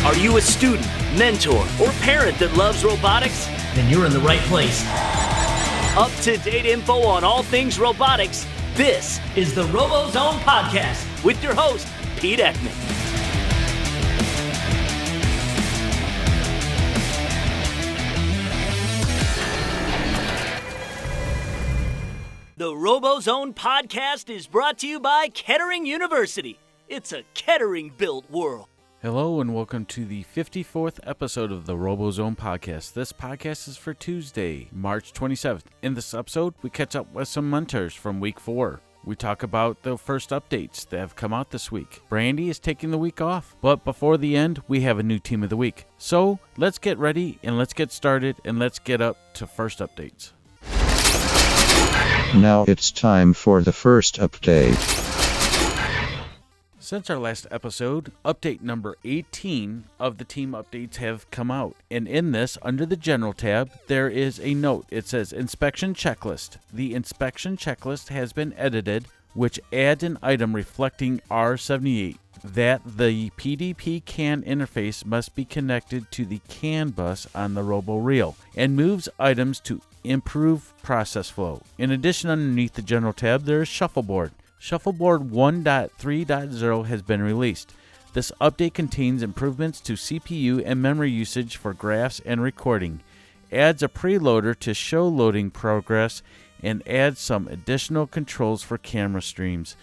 Are you a student, mentor, or parent that loves robotics? Then you're in the right place. Up-to-date info on all things robotics. This is the RoboZone podcast with your host, Pete Eckman. The RoboZone podcast is brought to you by Kettering University. It's a Kettering-built world. Hello and welcome to the 54th episode of the RoboZone podcast. This podcast is for Tuesday, March 27th. In this episode, we catch up with some mentors from week 4. We talk about the first updates that have come out this week. Brandi is taking the week off, but before the end, we have a new team of the week. So let's get ready and let's get started and let's get up to first updates. Now it's time for the first update. Since our last episode, update number 18 of the team updates have come out. And in this, under the General tab, there is a note. It says Inspection Checklist. The inspection checklist has been edited, which adds an item reflecting R78 that the PDP CAN interface must be connected to the CAN bus on the RoboReel and moves items to improve process flow. In addition, underneath the General tab, there is Shuffleboard. Shuffleboard 1.3.0 has been released. This update contains improvements to CPU and memory usage for graphs and recording, adds a preloader to show loading progress, and adds some additional controls for camera streams.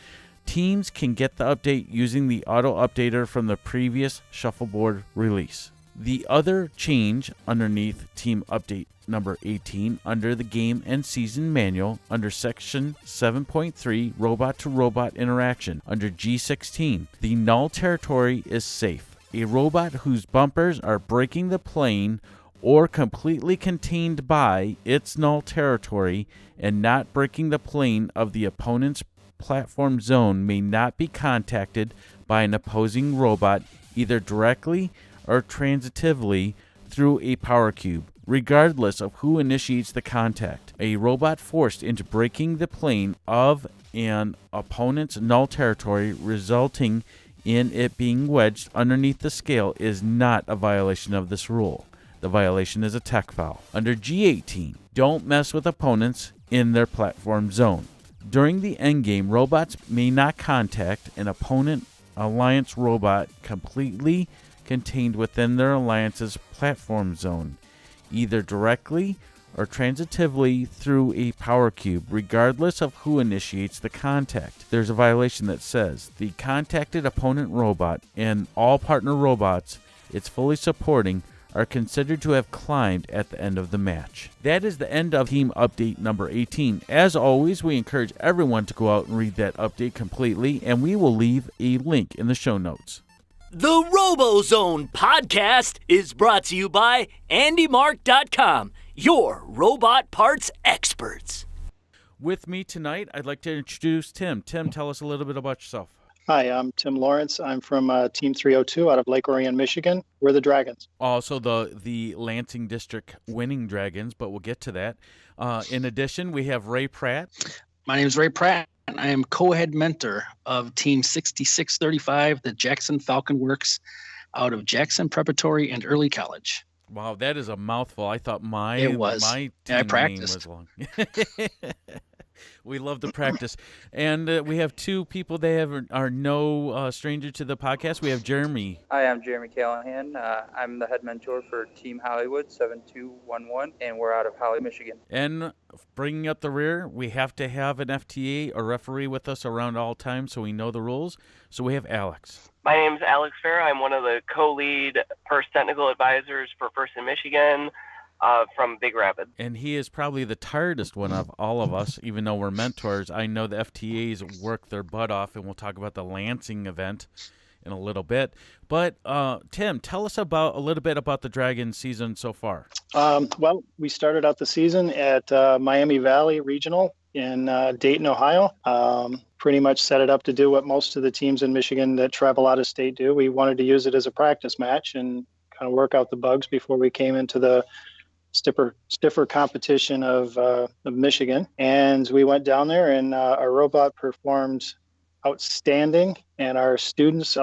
Teams can get the update using the auto updater from the previous Shuffleboard release. The other change underneath Team Update number 18 under the Game and Season Manual under Section 7.3 Robot to Robot Interaction under G16. The null territory is safe. A robot whose bumpers are breaking the plane or completely contained by its null territory and not breaking the plane of the opponent's platform zone may not be contacted by an opposing robot either directly or transitively through a power cube, regardless of who initiates the contact. A robot forced into breaking the plane of an opponent's null territory, resulting in it being wedged underneath the scale, is not a violation of this rule. The violation is a tech foul. Under G18, don't mess with opponents in their platform zone. During the endgame, robots may not contact an opponent alliance robot completely contained within their alliance's platform zone, either directly or transitively through a power cube, regardless of who initiates the contact. There's a violation that says the contacted opponent robot and all partner robots it's fully supporting are considered to have climbed at the end of the match. That is the end of Team Update number 18. As always, we encourage everyone to go out and read that update completely, and we will leave a link in the show notes. The RoboZone podcast is brought to you by AndyMark.com, your robot parts experts. With me tonight, I'd like to introduce Tim. Tim, tell us a little bit about yourself. Hi, I'm Tim Lawrence. I'm from Team 302 out of Lake Orion, Michigan. We're the Dragons. Also the Lansing District winning Dragons, but we'll get to that. In addition, we have Ray Pratt. My name is Ray Pratt, and I am co-head mentor of Team 6635, the Jackson Falcon Works, out of Jackson Preparatory and Early College. Wow, that is a mouthful. I thought my team I practiced. Name was long. We love to practice. And we have two people that are no stranger to the podcast. We have Jeremy. Hi, I'm Jeremy Callahan. I'm the head mentor for Team Hollywood 7211, and we're out of Holly, Michigan. And bringing up the rear, we have to have an FTA or referee with us around all times so we know the rules. So we have Alex. My name's Alex Fera. I'm one of the co-lead First Technical Advisors for First in Michigan. From Big Rapid. And he is probably the tiredest one of all of us, even though we're mentors. I know the FTAs work their butt off, and we'll talk about the Lansing event in a little bit. But, Tim, tell us a little bit about the Dragon season so far. Well, we started out the season at Miami Valley Regional in Dayton, Ohio. Pretty much set it up to do what most of the teams in Michigan that travel out of state do. We wanted to use it as a practice match and kind of work out the bugs before we came into the stiffer competition of Michigan. And we went down there, and our robot performed outstanding, and our students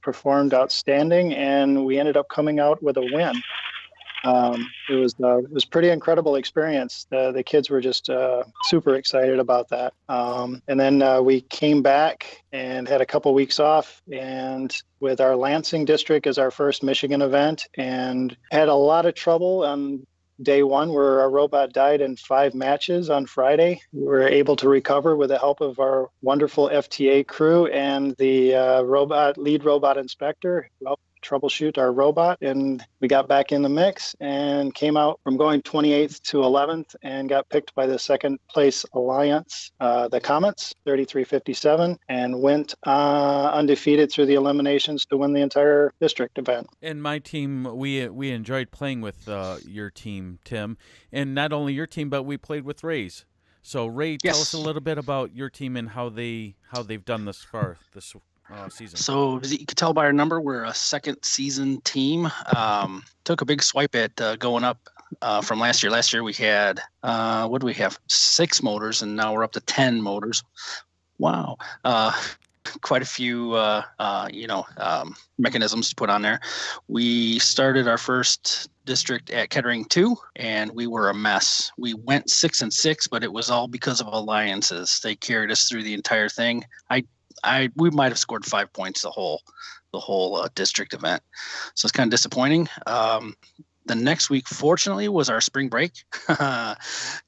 performed outstanding, and we ended up coming out with a win. It was pretty incredible experience. The kids were just super excited about that. And then we came back and had a couple weeks off, and with our Lansing district as our first Michigan event, and had a lot of trouble on day one where our robot died in 5 matches on Friday. We were able to recover with the help of our wonderful FTA crew and the lead robot inspector who helped troubleshoot our robot, and we got back in the mix and came out from going 28th to 11th and got picked by the second place alliance, the Comets, 33-57, and went undefeated through the eliminations to win the entire district event. And my team, we enjoyed playing with your team, Tim, and not only your team, but we played with Ray's. So Ray, tell us a little bit about your team and how they've done this far this season. So as you can tell by our number, we're a second season team. Took a big swipe at going up from last year. Last year we had, what do we have? 6 motors, and now we're up to 10 motors. Wow. Quite a few, mechanisms to put on there. We started our first district at Kettering 2, and we were a mess. We went 6-6, but it was all because of alliances. They carried us through the entire thing. We might have scored 5 points the whole district event, so it's kind of disappointing. The next week, fortunately, was our spring break.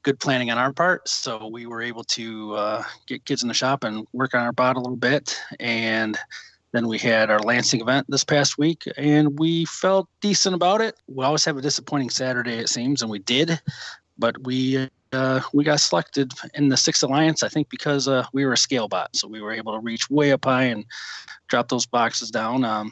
Good planning on our part, so we were able to get kids in the shop and work on our bot a little bit. And then we had our Lansing event this past week, and we felt decent about it. We always have a disappointing Saturday, it seems, and we did, but we got selected in the 6th Alliance, I think, because we were a scale bot, so we were able to reach way up high and drop those boxes down.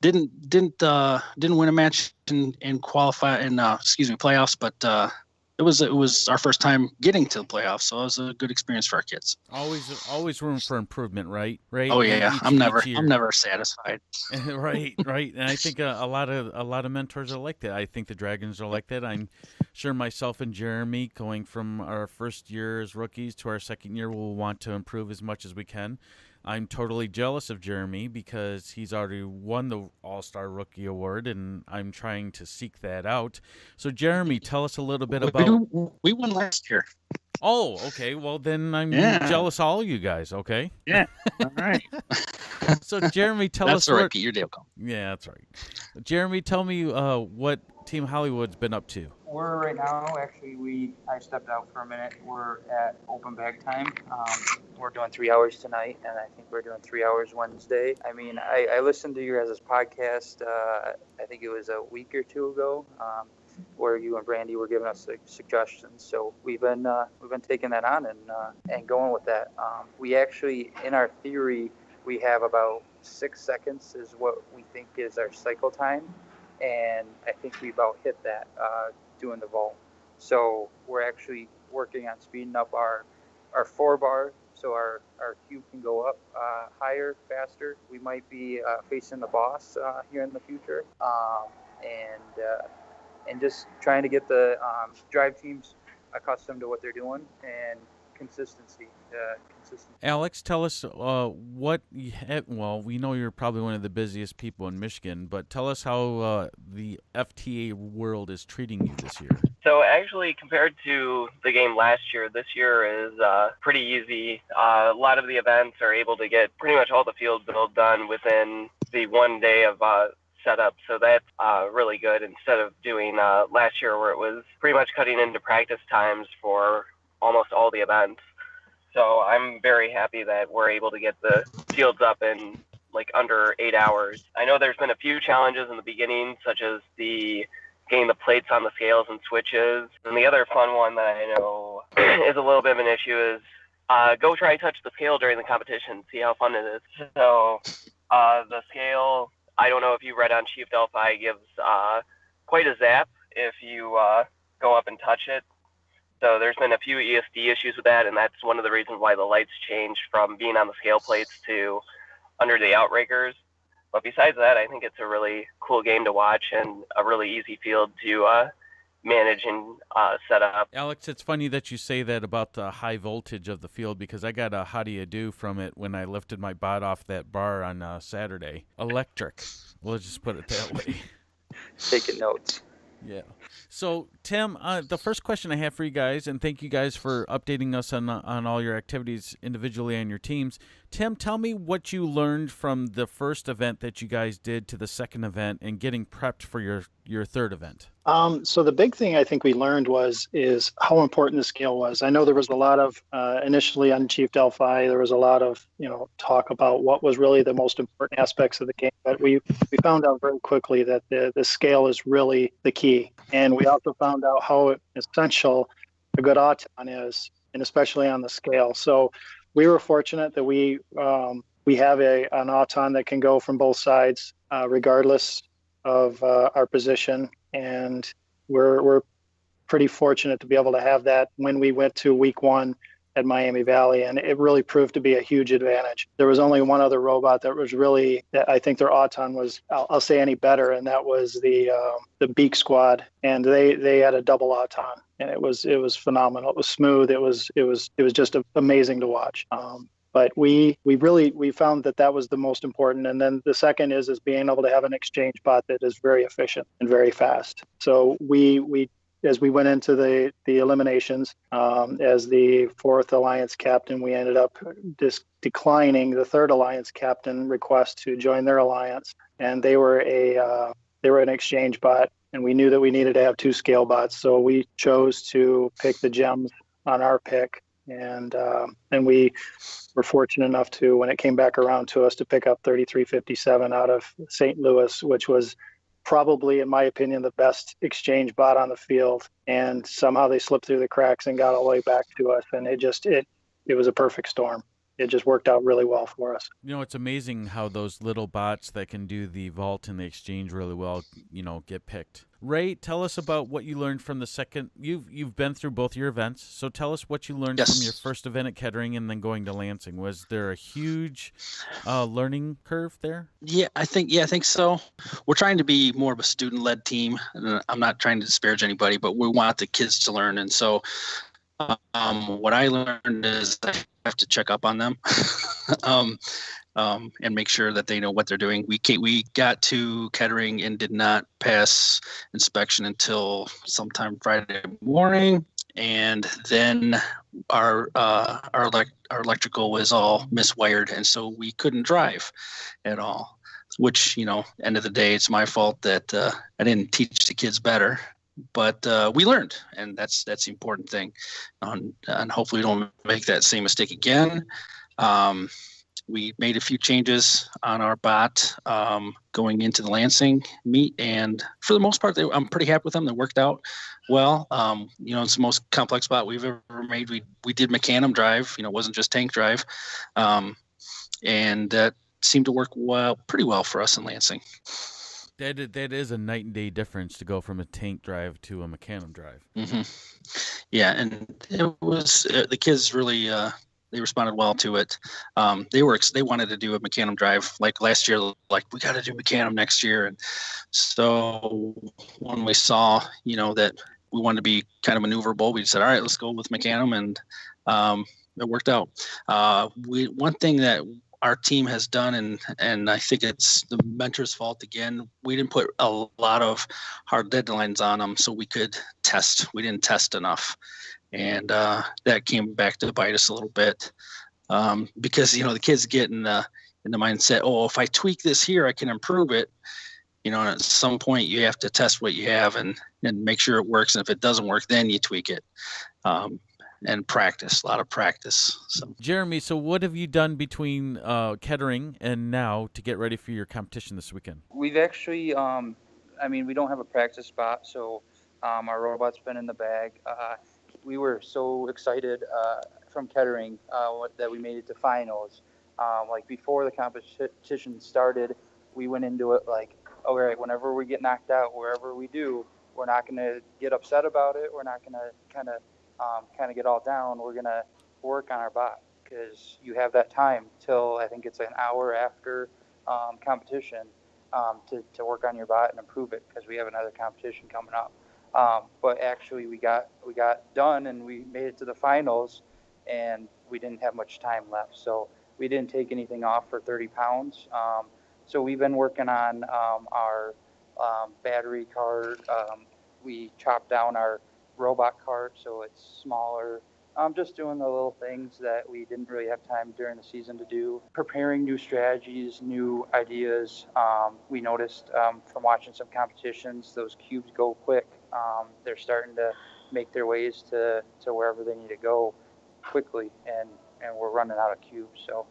Didn't win a match and qualify in playoffs, but it was our first time getting to the playoffs, so it was a good experience for our kids. Always room for improvement, right? Oh yeah, I'm never satisfied. right. And I think a lot of mentors are like that. I think the Dragons are like that. I'm sure myself and Jeremy, going from our first year as rookies to our second year, will want to improve as much as we can. I'm totally jealous of Jeremy because he's already won the All-Star Rookie Award, and I'm trying to seek that out. So, Jeremy, tell us a little bit about... We won last year. Oh, okay. Well, then I'm jealous of all you guys, okay? Yeah, all right. So, Jeremy, tell that's us... That's all right, Pete. Your day will come. Yeah, that's right. Jeremy, tell me what Team Hollywood's been up to. We're right now, actually, I stepped out for a minute. We're at open bag time. We're doing 3 hours tonight, and I think we're doing 3 hours Wednesday. I mean, I listened to your guys' podcast, I think it was a week or two ago, where you and Brandi were giving us suggestions. So we've been taking that on and going with that. We actually, in our theory, we have about 6 seconds is what we think is our cycle time. And I think we about hit that doing the vault. So we're actually working on speeding up our 4-bar so our cube can go up higher, faster. We might be facing the boss here in the future, and just trying to get the drive teams accustomed to what they're doing and consistency. Alex, tell us what you have. Well, we know you're probably one of the busiest people in Michigan, but tell us how the FTA world is treating you this year. So actually, compared to the game last year, this year is pretty easy. A lot of the events are able to get pretty much all the field build done within the 1 day of setup, so that's really good instead of doing last year where it was pretty much cutting into practice times for almost all the events. So I'm very happy that we're able to get the fields up in like under 8 hours. I know there's been a few challenges in the beginning, such as getting the plates on the scales and switches. And the other fun one that I know is a little bit of an issue is go try to touch the scale during the competition, see how fun it is. So the scale, I don't know if you read on Chief Delphi, gives quite a zap if you go up and touch it. So there's been a few ESD issues with that, and that's one of the reasons why the lights changed from being on the scale plates to under the outriggers. But besides that, I think it's a really cool game to watch and a really easy field to manage and set up. Alex, it's funny that you say that about the high voltage of the field because I got a how do you do from it when I lifted my bot off that bar on Saturday. Electric. We'll just put it that way. Taking notes. Yeah. So, Tim, the first question I have for you guys, and thank you guys for updating us on all your activities individually and your teams. Tim, tell me what you learned from the first event that you guys did to the second event and getting prepped for your third event. So the big thing I think we learned is how important the scale was. I know there was a lot of initially on Chief Delphi, there was a lot of talk about what was really the most important aspects of the game, but we found out very quickly that the scale is really the key, and we also found out how essential a good auton is, and especially on the scale. So we were fortunate that we have an auton that can go from both sides regardless of our position. And we're pretty fortunate to be able to have that when we went to week one at Miami Valley, and it really proved to be a huge advantage. There was only one other robot that I think their auton was, I'll say, any better, and that was the Beak Squad, and they had a double auton, and it was phenomenal. It was smooth. It was just amazing to watch. But we found that was the most important. And then the second is being able to have an exchange bot that is very efficient and very fast. So we as we went into the eliminations, as the fourth alliance captain, we ended up declining the third alliance captain request to join their alliance. And they were an exchange bot. And we knew that we needed to have two scale bots. So we chose to pick the gems on our pick. And we were fortunate enough to, when it came back around to us, to pick up 3357 out of St. Louis, which was probably, in my opinion, the best exchange bot on the field. And somehow they slipped through the cracks and got all the way back to us. And it was a perfect storm. It just worked out really well for us. It's amazing how those little bots that can do the vault and the exchange really well, get picked. Ray, tell us about what you learned from the second. You've been through both your events, so tell us what you learned from your first event at Kettering and then going to Lansing. Was there a huge learning curve there? Yeah, I think so. We're trying to be more of a student-led team. I'm not trying to disparage anybody, but we want the kids to learn, and so what I learned is I have to check up on them and make sure that they know what they're doing. We got to Kettering and did not pass inspection until sometime Friday morning, and then our electrical was all miswired, and so we couldn't drive at all. Which, end of the day, it's my fault that I didn't teach the kids better. But we learned, and that's the important thing. And hopefully we don't make that same mistake again. We made a few changes on our bot going into the Lansing meet, and for the most part, I'm pretty happy with them. They worked out well. It's the most complex bot we've ever made. We did Mecanum drive. It wasn't just tank drive, and that seemed to work pretty well for us in Lansing. That is a night and day difference to go from a tank drive to a Mecanum drive. Mm-hmm. Yeah, and it was the kids really they responded well to it. They wanted to do a Mecanum drive like last year. Like, we got to do Mecanum next year, and so when we saw that we wanted to be kind of maneuverable, we said, all right, let's go with Mecanum, and it worked out. One thing that our team has done, and I think it's the mentor's fault again, we didn't put a lot of hard deadlines on them so we could test. We didn't test enough. And that came back to bite us a little bit because, the kids get in the mindset, if I tweak this here, I can improve it. And at some point you have to test what you have and make sure it works. And if it doesn't work, then you tweak it. And practice, a lot of practice. So, Jeremy, so what have you done between Kettering and now to get ready for your competition this weekend? We've actually, we don't have a practice spot, so our robot's been in the bag. We were so excited from Kettering that we made it to finals. Before the competition started, we went into it like, all right, whenever we get knocked out, wherever we do, we're not going to get upset about it. We're not going to kind of get all down. We're going to work on our bot because you have that time till I think it's an hour after competition to work on your bot and improve it because we have another competition coming up. But actually we got done and we made it to the finals, and we didn't have much time left. So we didn't take anything off for 30 pounds. So we've been working on our battery cart. We chopped down our robot cart so it's smaller. Just doing the little things that we didn't really have time during the season to do. Preparing new strategies, new ideas. We noticed from watching some competitions, those cubes go quick. They're starting to make their ways to wherever they need to go quickly, and we're running out of cubes. So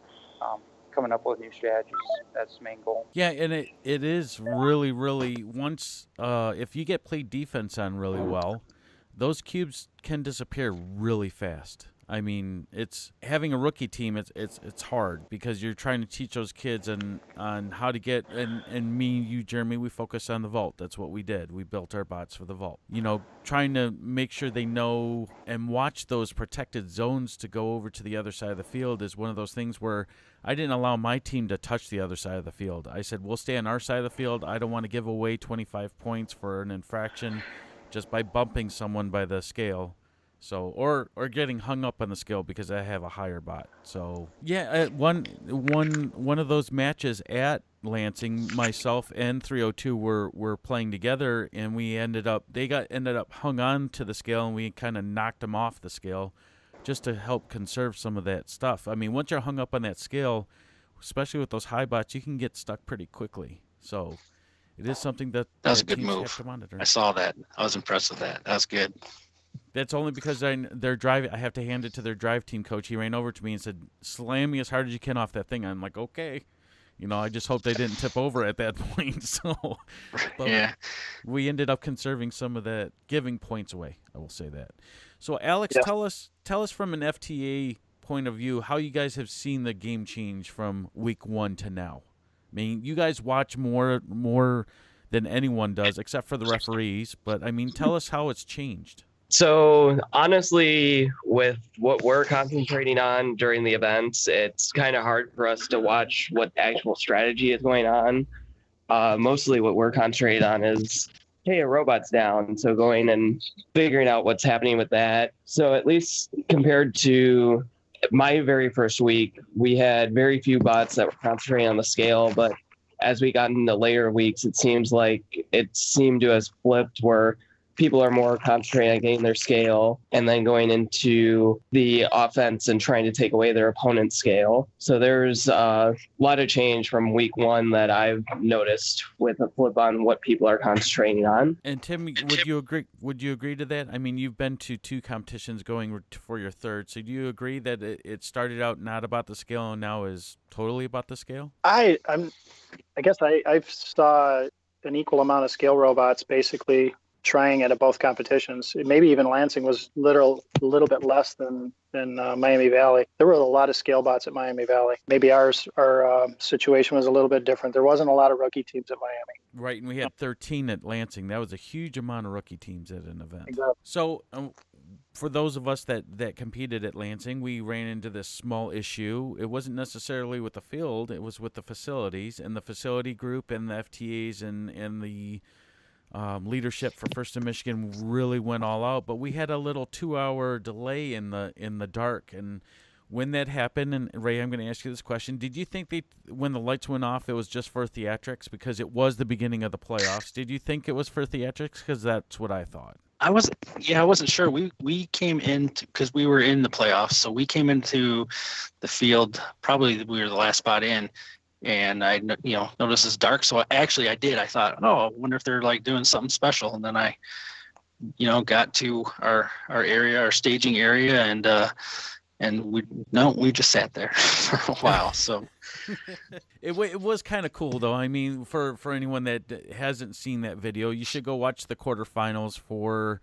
coming up with new strategies, that's the main goal. Yeah, and it is really, really, once if you get played defense on really well, those cubes can disappear really fast. I mean, it's having a rookie team. It's hard because you're trying to teach those kids on how to get. And me, you, Jeremy, we focus on the vault. That's what we did. We built our bots for the vault. You know, trying to make sure they know and watch those protected zones to go over to the other side of the field is one of those things where I didn't allow my team to touch the other side of the field. I said, we'll stay on our side of the field. I don't want to give away 25 points for an infraction just by bumping someone by the scale. So or getting hung up on the scale because I have a higher bot. So yeah, one of those matches at Lansing, myself and 302 were playing together, and we ended up hung on to the scale, and we kind of knocked them off the scale, just to help conserve some of that stuff. I mean, once you're hung up on that scale, especially with those high bots, you can get stuck pretty quickly. So it is something that was a good teams move. have to monitor. I saw that. I was impressed with that. That was good. That's only because they're driving. I have to hand it to their drive team coach. He ran over to me and said, "Slam me as hard as you can off that thing." I'm like, "Okay." You know, I just hope they didn't tip over at that point. So, but yeah, we ended up conserving some of that, giving points away. I will say that. So, Alex, Yeah. tell us from an FTA point of view how you guys have seen the game change from week 1 to now. I mean, you guys watch more than anyone does, except for the referees. But I mean, tell us how it's changed. So honestly, with what we're concentrating on during the events, it's kind of hard for us to watch what the actual strategy is going on. Mostly what we're concentrating on is, hey, a robot's down. So going and figuring out what's happening with that. So at least compared to my very first week, we had very few bots that were concentrating on the scale. But as we got into later weeks, it seemed to have flipped where people are more concentrating on getting their scale and then going into the offense and trying to take away their opponent's scale. So there's a lot of change from week 1 that I've noticed with a flip on what people are concentrating on. And Tim, would you agree? Would you agree to that? I mean, you've been to 2 competitions, going for your 3rd. So do you agree that it started out not about the scale and now is totally about the scale? I guess I've saw an equal amount of scale robots basically trying it at both competitions. Maybe even Lansing was a little bit less than Miami Valley. There were a lot of scale bots at Miami Valley. Maybe our situation was a little bit different. There wasn't a lot of rookie teams at Miami. Right, and we had 13 at Lansing. That was a huge amount of rookie teams at an event. Exactly. So for those of us that competed at Lansing, we ran into this small issue. It wasn't necessarily with the field. It was with the facilities, and the facility group and the FTAs and the leadership for First in Michigan really went all out, but we had a little 2-hour delay in the dark. And when that happened, and Ray, I'm going to ask you this question: did you think when the lights went off, it was just for theatrics because it was the beginning of the playoffs? Did you think it was for theatrics? Because that's what I thought. I wasn't sure. We came in because we were in the playoffs, so we came into the field. Probably we were the last spot in. And I, noticed it's dark. So actually I did. I thought, I wonder if they're like doing something special. And then I, got to our area, our staging area, and we just sat there for a while. So it was kind of cool though. I mean, for anyone that hasn't seen that video, you should go watch the quarterfinals for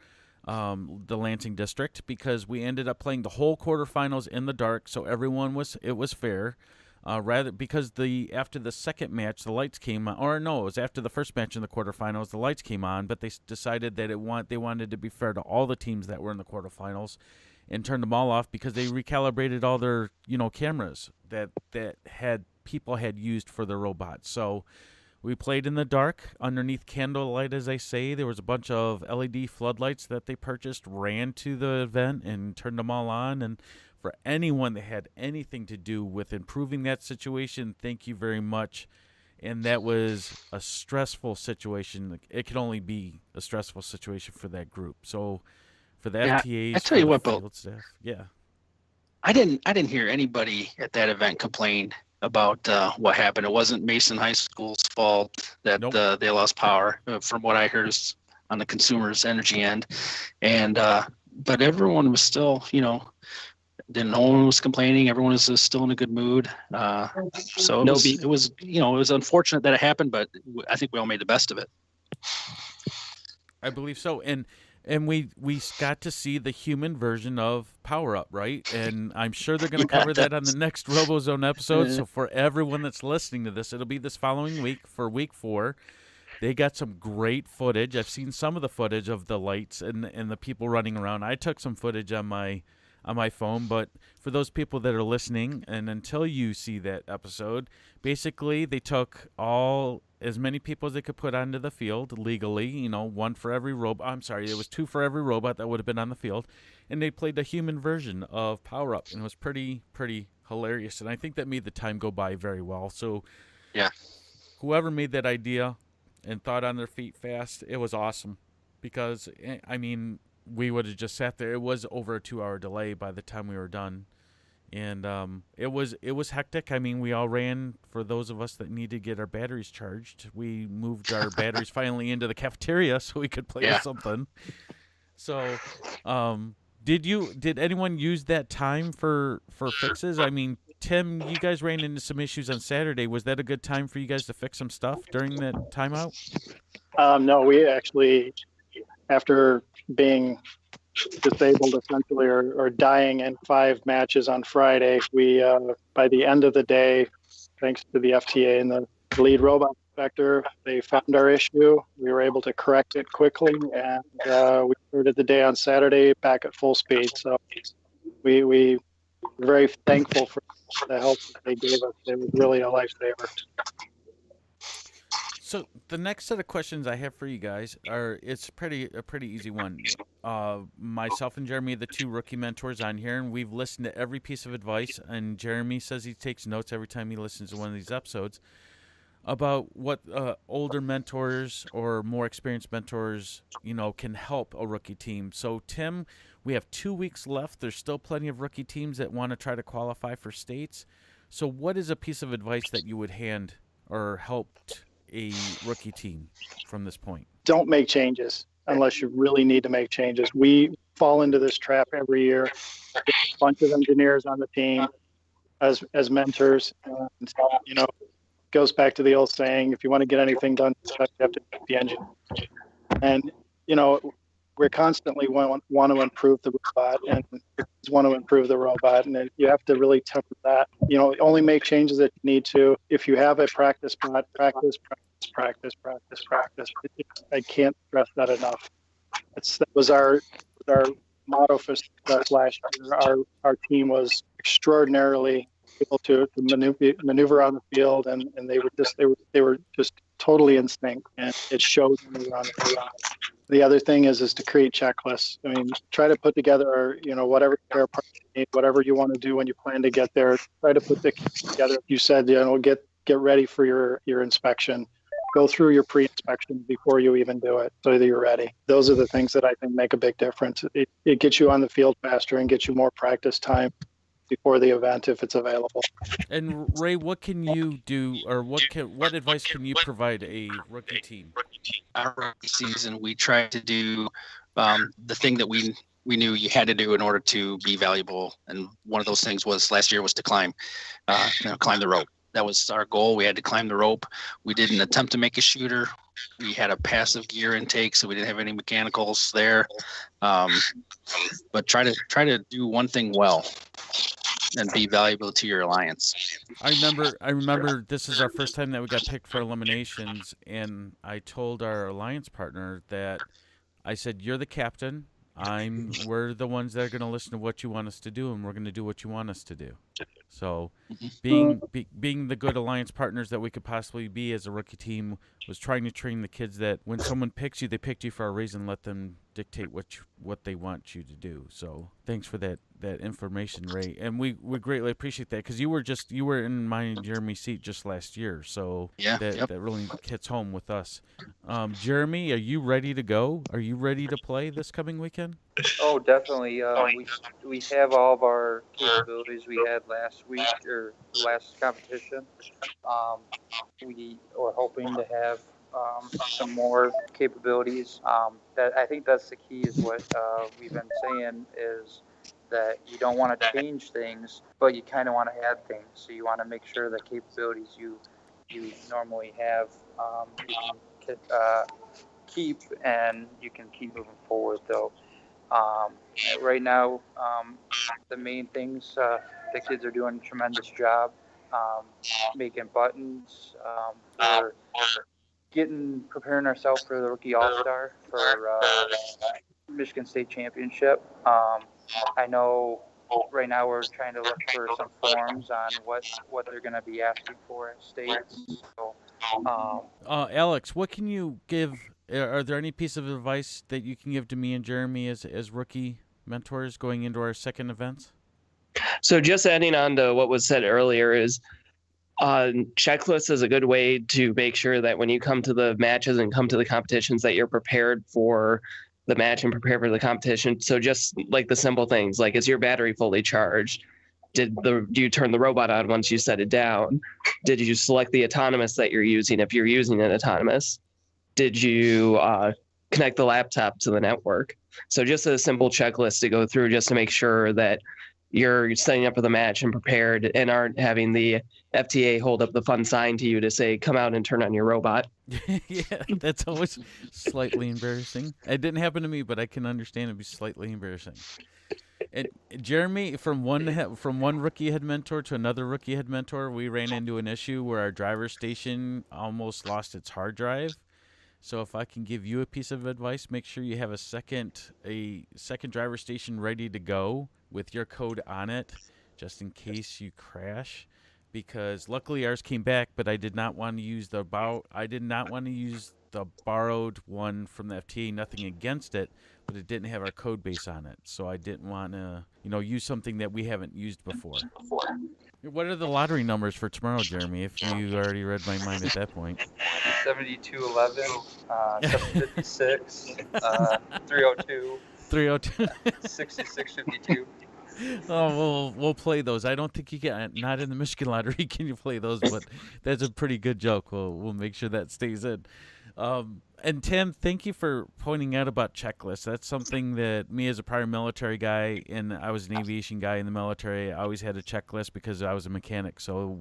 the Lansing district, because we ended up playing the whole quarterfinals in the dark. So it was fair. Because after the second match, the lights came on, or no, it was after the first match in the quarterfinals, the lights came on, but they decided that they wanted to be fair to all the teams that were in the quarterfinals and turned them all off because they recalibrated all their, cameras that people had used for their robots. So We played in the dark, underneath candlelight, as they say. There was a bunch of LED floodlights that they purchased, ran to the event, and turned them all on. And for anyone that had anything to do with improving that situation, thank you very much. And that was a stressful situation. It could only be a stressful situation for that group. So for the FTAs, I tell you what, field staff, I didn't hear anybody at that event complain about what happened. It wasn't Mason High School's fault that they lost power. From what I heard, is on the consumer's energy end, and but everyone was still, no one was complaining. Everyone was still in a good mood. So it was unfortunate that it happened, but I think we all made the best of it. I believe so, and we got to see the human version of Power Up, right? And I'm sure they're going to cover that on the next RoboZone episode. So for everyone that's listening to this, it'll be this following week for week 4. They got some great footage. I've seen some of the footage of the lights and the people running around. I took some footage on my phone, but for those people that are listening, and until you see that episode, basically they took as many people as they could put onto the field legally, one for every robot. I'm sorry, there was 2 for every robot that would have been on the field, and they played a human version of Power Up, and it was pretty hilarious, and I think that made the time go by very well. So yeah, whoever made that idea and thought on their feet fast, it was awesome, because we would have just sat there. It was over a 2-hour delay by the time we were done. And it was hectic. We all ran, for those of us that need to get our batteries charged. We moved our batteries finally into the cafeteria so we could play with something. So did anyone use that time for fixes? Tim, you guys ran into some issues on Saturday. Was that a good time for you guys to fix some stuff during that timeout? No, we actually, after being disabled essentially or dying in 5 matches on Friday, we by the end of the day, thanks to the FTA and the lead robot inspector, they found our issue. We were able to correct it quickly, and we started the day on Saturday back at full speed. So we were very thankful for the help that they gave us. It was really a lifesaver. So the next set of questions I have for you guys it's a pretty easy one. Myself and Jeremy are the 2 rookie mentors on here, and we've listened to every piece of advice, and Jeremy says he takes notes every time he listens to one of these episodes about what older mentors or more experienced mentors, can help a rookie team. So Tim, we have 2 weeks left. There's still plenty of rookie teams that want to try to qualify for states. So what is a piece of advice that you would hand or helped a rookie team from this point? Don't make changes unless you really need to make changes. We fall into this trap every year. A bunch of engineers on the team as mentors. And, goes back to the old saying, if you want to get anything done, you have to be the engine. And, we constantly want to improve the robot and want to improve the robot. And you have to really temper that. Only make changes that you need to. If you have a practice spot, practice. I can't stress that enough. That was our motto for success last year. Our team was extraordinarily able to maneuver on the field, and they were just totally in sync, and it showed when they were on the field. The other thing is to create checklists. Try to put together, whatever spare parts you need, whatever you want to do when you plan to get there. Try to put the together. You said, get ready for your inspection. Go through your pre-inspection before you even do it, so that you're ready. Those are the things that I think make a big difference. It gets you on the field faster and gets you more practice time before the event if it's available. And Ray, what can you do, or what advice can you provide a rookie team? Our rookie season, we tried to do the thing that we knew you had to do in order to be valuable, and one of those things last year was to climb the rope. That was our goal. We had to climb the rope. We didn't attempt to make a shooter. We had a passive gear intake, so we didn't have any mechanicals there. But try to do one thing well and be valuable to your alliance. I remember this is our first time that we got picked for eliminations, and I told our alliance partner that I said, "You're the captain. we're the ones that are going to listen to what you want us to do, and we're going to do what you want us to do. So being the good alliance partners that we could possibly be as a rookie team was trying to train the kids that when someone picks you, they picked you for a reason. Let them dictate what they want you to do. So thanks for that information, Ray, and we greatly appreciate that, because you were in my and Jeremy's seat just last year, so that really hits home with us. Jeremy, are you ready to go? Are you ready to play this coming weekend? Oh, definitely. We have all of our capabilities we had last week or last competition. We are hoping to have some more capabilities. That I think that's the key, is what we've been saying, is that you don't want to change things, but you kind of want to add things. So you want to make sure the capabilities you normally have, you can keep, and you can keep moving forward. Though right now, the main things, the kids are doing a tremendous job making buttons. We're preparing ourselves for the Rookie All-Star for Michigan State Championship. I know right now we're trying to look for some forms on what they're going to be asking for at states. So, Alex, what can you give? Are there any piece of advice that you can give to me and Jeremy as rookie mentors going into our second events? So just adding on to what was said earlier is checklist is a good way to make sure that when you come to the matches and come to the competitions that you're prepared for the match and prepared for the competition. So just like the simple things, like, is your battery fully charged? Do you turn the robot on once you set it down? Did you select the autonomous that you're using if you're using an autonomous? Did you connect the laptop to the network? So just a simple checklist to go through just to make sure that you're setting up for the match and prepared, and aren't having the FTA hold up the fun sign to you to say, come out and turn on your robot. Yeah, that's always slightly embarrassing. It didn't happen to me, but I can understand it'd be slightly embarrassing. And Jeremy, from one rookie head mentor to another rookie head mentor, we ran into an issue where our driver station almost lost its hard drive. So if I can give you a piece of advice, make sure you have a second driver station ready to go with your code on it, just in case you crash. Because luckily ours came back, but I did not want to use the borrowed one from the FTA. Nothing against it, but it didn't have our code base on it. So I didn't want to, use something that we haven't used before. What are the lottery numbers for tomorrow, Jeremy, if you already read my mind at that point? 7211, 756, 302, 6652. Oh, we'll play those. I don't think you can. Not in the Michigan lottery can you play those, but that's a pretty good joke. We'll make sure that stays in. And Tim, thank you for pointing out about checklists. That's something that me as a prior military guy, and I was an aviation guy in the military, I always had a checklist because I was a mechanic. So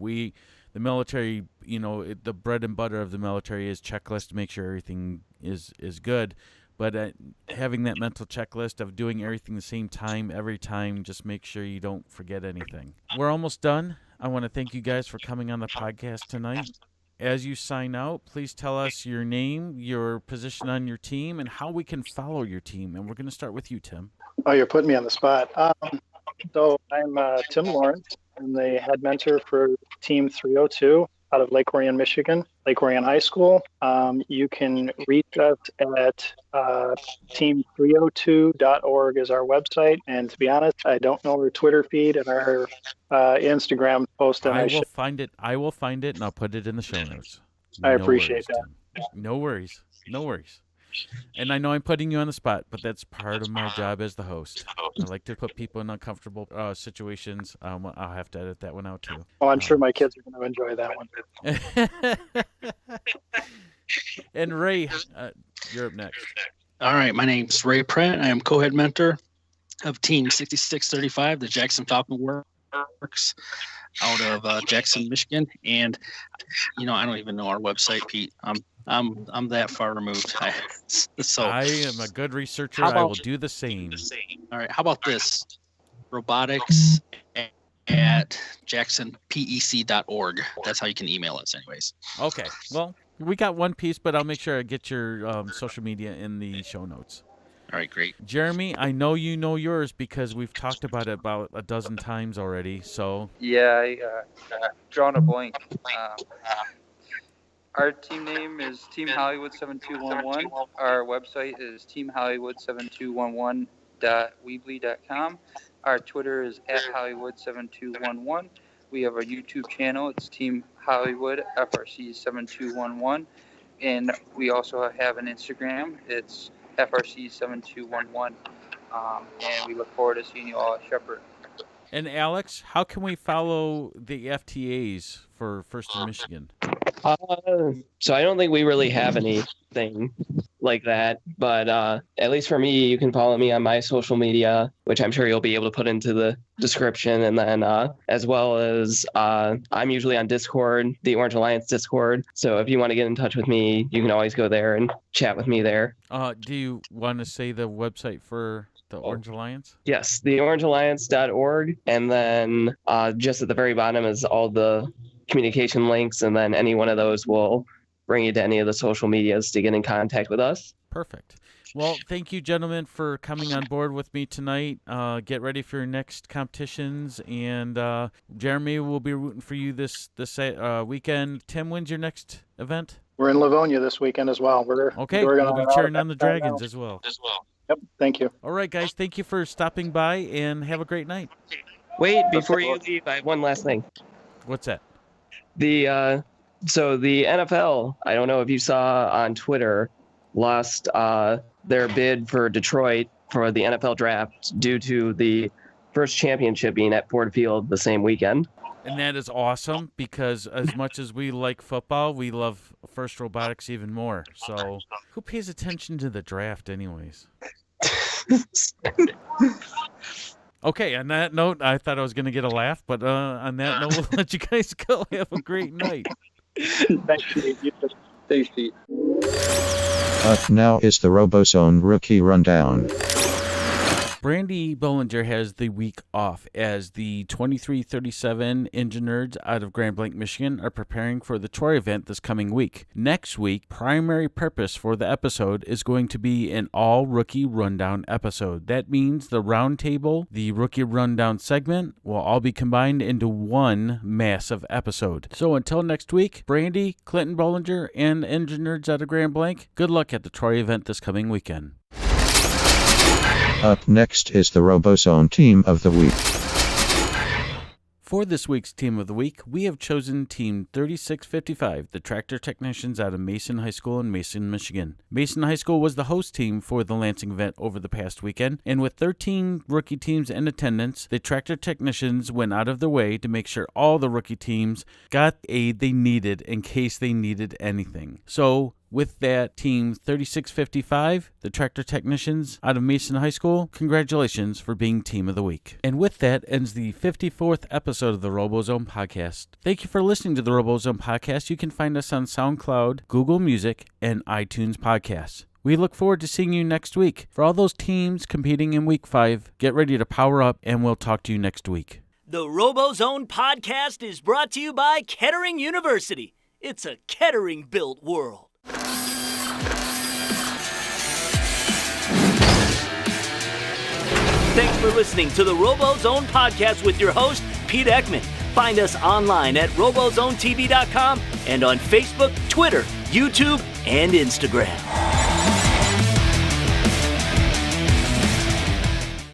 the military, the bread and butter of the military is checklist to make sure everything is good. But having that mental checklist of doing everything the same time every time, just make sure you don't forget anything. We're almost done. I want to thank you guys for coming on the podcast tonight. As you sign out, please tell us your name, your position on your team, and how we can follow your team. And we're going to start with you, Tim. Oh, you're putting me on the spot. So I'm Tim Lawrence. I'm the head mentor for Team 302 out of Lake Orion, Michigan, Lake Orion High School. You can reach us at team302.org is our website. And to be honest, I don't know our Twitter feed and our Instagram post. I will find it, and I'll put it in the show notes. I appreciate that. Tim. No worries. And I know I'm putting you on the spot, but that's part of my job as the host. I like to put people in uncomfortable situations. I'll have to edit that one out, too. Oh, I'm sure my kids are going to enjoy that one. And Ray, you're up next. All right, my name's Ray Pratt. I am co-head mentor of Team 6635, the Jackson Falcon Works, out of Jackson, Michigan. And, I don't even know our website, Pete. I'm that far removed. So I am a good researcher. I will do the same. All right. How about this? Robotics at jacksonpec.org. That's how you can email us anyways. Okay. Well, we got one piece, but I'll make sure I get your social media in the show notes. All right, great. Jeremy, I know you know yours because we've talked about it about a dozen times already. So Yeah, I drawn a blank. Our team name is Team Hollywood 7211. Our website is teamhollywood7211.weebly.com. Our Twitter is @Hollywood7211. We have our YouTube channel. It's Team Hollywood FRC 7211. And we also have an Instagram. It's FRC 7211. And we look forward to seeing you all at Shepherd. And Alex, how can we follow the FTAs for First in Michigan? So I don't think we really have anything like that, but at least for me, you can follow me on my social media, which I'm sure you'll be able to put into the description, and then as well as I'm usually on Discord, the Orange Alliance Discord. So if you want to get in touch with me, you can always go there and chat with me there. Do you want to say the website for the Orange Alliance? Yes, theorangealliance.org, and then just at the very bottom is all the communication links, and then any one of those will bring you to any of the social medias to get in contact with us. Perfect. Well, thank you, gentlemen, for coming on board with me tonight. Get ready for your next competitions, and Jeremy will be rooting for you this weekend. Tim, when's your next event? We're in Livonia this weekend as well. We'll be cheering on the Dragons as well. Yep, thank you. All right, guys, thank you for stopping by, and have a great night. Wait, before you leave, I have one last thing. What's that? So the NFL, I don't know if you saw on Twitter, lost their bid for Detroit for the NFL draft due to the first championship being at Ford Field the same weekend. And that is awesome, because as much as we like football, we love First Robotics even more. So who pays attention to the draft anyways? Okay, on that note, I thought I was going to get a laugh, but on that note, we'll let you guys go. Have a great night. Thanks, Pete. Thanks, Pete. Up now is the RoboZone Rookie Rundown. Brandi Bollinger has the week off as the 2337 EngiNerdz out of Grand Blanc, Michigan are preparing for the Troy event this coming week. Next week, primary purpose for the episode is going to be an all-rookie rundown episode. That means the Roundtable, the Rookie Rundown segment, will all be combined into one massive episode. So until next week, Brandi, Clinton Bollinger, and EngiNerdz out of Grand Blanc, good luck at the Troy event this coming weekend. Up next is the RoboZone Team of the Week. For this week's Team of the Week, we have chosen Team 3655, the tractor technicians out of Mason High School in Mason, Michigan. Mason High School was the host team for the Lansing event over the past weekend, and with 13 rookie teams in attendance, the tractor technicians went out of their way to make sure all the rookie teams got the aid they needed in case they needed anything. So, with that, Team 3655, the tractor technicians out of Mason High School, congratulations for being Team of the Week. And with that ends the 54th episode of the RoboZone Podcast. Thank you for listening to the RoboZone Podcast. You can find us on SoundCloud, Google Music, and iTunes Podcasts. We look forward to seeing you next week. For all those teams competing in Week 5, get ready to power up, and we'll talk to you next week. The RoboZone Podcast is brought to you by Kettering University. It's a Kettering-built world. Thanks for listening to the RoboZone Podcast with your host, Pete Ekman. Find us online at RoboZoneTV.com and on Facebook, Twitter, YouTube, and Instagram.